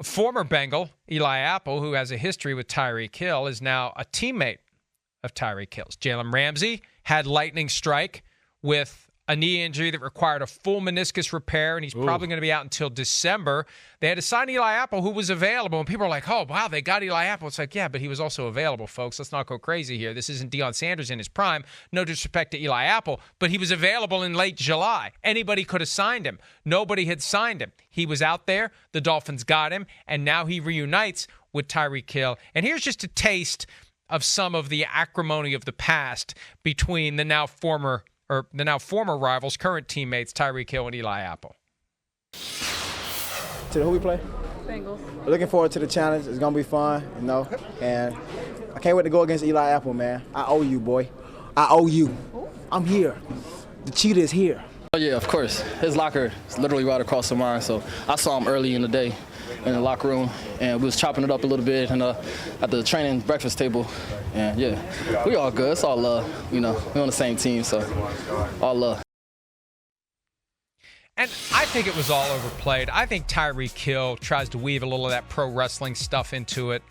A former Bengal, Eli Apple, who has a history with Tyreek Hill, is now a teammate of Tyreek Hill's. Jalen Ramsey had lightning strike with a knee injury that required a full meniscus repair, and he's probably going to be out until December. They had to sign Eli Apple, who was available, and people are like, oh, wow, they got Eli Apple. It's like, yeah, but he was also available, folks. Let's not go crazy here. This isn't Deion Sanders in his prime. No disrespect to Eli Apple, but he was available in late July. Anybody could have signed him. Nobody had signed him. He was out there. The Dolphins got him, and now he reunites with Tyreek Hill. And here's just a taste of some of the acrimony of the past between the now former rivals, current teammates, Tyreek Hill and Eli Apple. To who we play? Bengals. Looking forward to the challenge. It's going to be fun, and I can't wait to go against Eli Apple, man. I owe you, boy. I owe you. I'm here. The cheetah is here. Oh, yeah, of course. His locker is literally right across from mine, so I saw him early in the day in the locker room, and we was chopping it up a little bit and at the training breakfast table. And, yeah, we all good. It's all love, We're on the same team, so all love. And I think it was all overplayed. I think Tyreek Hill tries to weave a little of that pro wrestling stuff into it,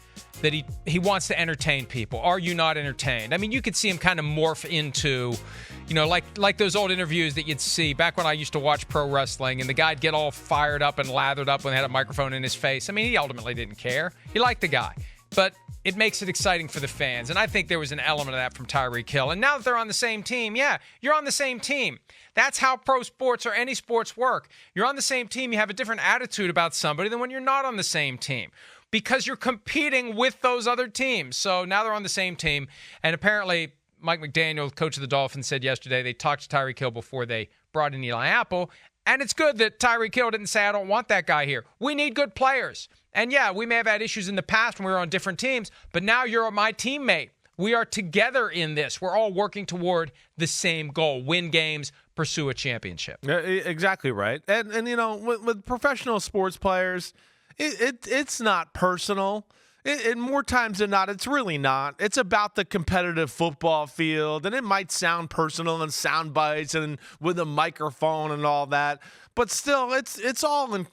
that he wants to entertain people. Are you not entertained? I mean, you could see him kind of morph into, like those old interviews that you'd see back when I used to watch pro wrestling, and the guy'd get all fired up and lathered up when they had a microphone in his face. I mean, he ultimately didn't care. He liked the guy. But it makes it exciting for the fans. And I think there was an element of that from Tyreek Hill. And now that they're on the same team, yeah, you're on the same team. That's how pro sports or any sports work. You're on the same team. You have a different attitude about somebody than when you're not on the same team, because you're competing with those other teams. So now they're on the same team. And apparently Mike McDaniel, coach of the Dolphins, said yesterday they talked to Tyreek Hill before they brought in Eli Apple. And it's good that Tyreek Hill didn't say, I don't want that guy here. We need good players. And yeah, we may have had issues in the past when we were on different teams, but now you're my teammate. We are together in this. We're all working toward the same goal: win games, pursue a championship. Exactly right. And with professional sports players, it's not personal. More times than not, it's really not. It's about the competitive football field, and it might sound personal and sound bites and with a microphone and all that, but still, it's all in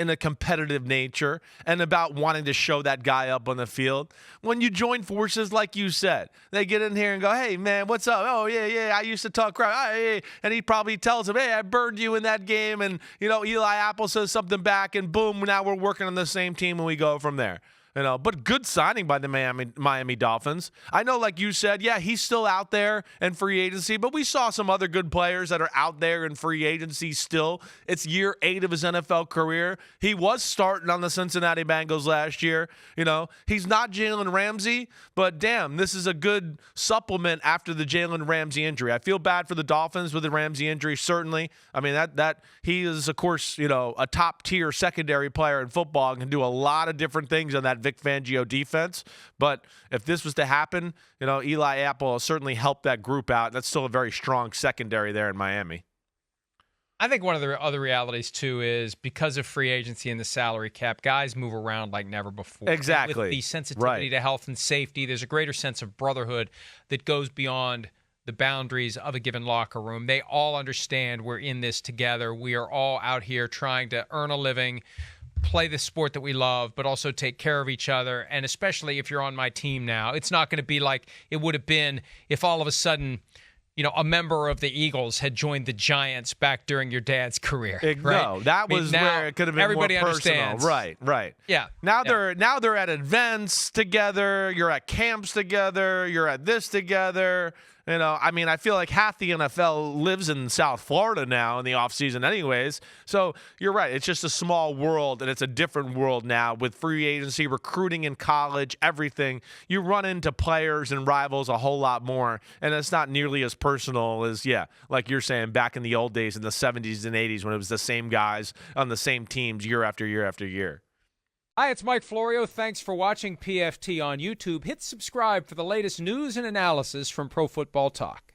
a competitive nature and about wanting to show that guy up on the field. When you join forces, like you said, they get in here and go, hey, man, what's up? Oh, yeah, I used to talk crap. Hey. And he probably tells him, hey, I burned you in that game, and, Eli Apple says something back, and boom, now we're working on the same team, and we go from there. But good signing by the Miami Dolphins. I know, like you said, yeah, he's still out there in free agency, but we saw some other good players that are out there in free agency still. It's year 8 of his NFL career. He was starting on the Cincinnati Bengals last year. He's not Jalen Ramsey, but damn, this is a good supplement after the Jalen Ramsey injury. I feel bad for the Dolphins with the Ramsey injury, certainly. I mean, that he is, of course, a top-tier secondary player in football and can do a lot of different things on that Vic Fangio defense. But if this was to happen, Eli Apple certainly helped that group out. That's still a very strong secondary there in Miami. I think one of the other realities, too, is because of free agency and the salary cap, guys move around like never before. Exactly. With the sensitivity to health and safety, there's a greater sense of brotherhood that goes beyond the boundaries of a given locker room. They all understand we're in this together. We are all out here trying to earn a living, play the sport that we love, but also take care of each other. And especially if you're on my team now, it's not going to be like it would have been if all of a sudden, a member of the Eagles had joined the Giants back during your dad's career. Right? No, that was where it could have been everybody more personal. Understands. Right. Yeah. Now they're at events together. You're at camps together. You're at this together. I feel like half the NFL lives in South Florida now in the offseason anyways. So you're right. It's just a small world, and it's a different world now with free agency, recruiting in college, everything. You run into players and rivals a whole lot more, and it's not nearly as personal as, like you're saying, back in the old days in the 70s and 80s when it was the same guys on the same teams year after year after year. Hi, it's Mike Florio. Thanks for watching PFT on YouTube. Hit subscribe for the latest news and analysis from Pro Football Talk.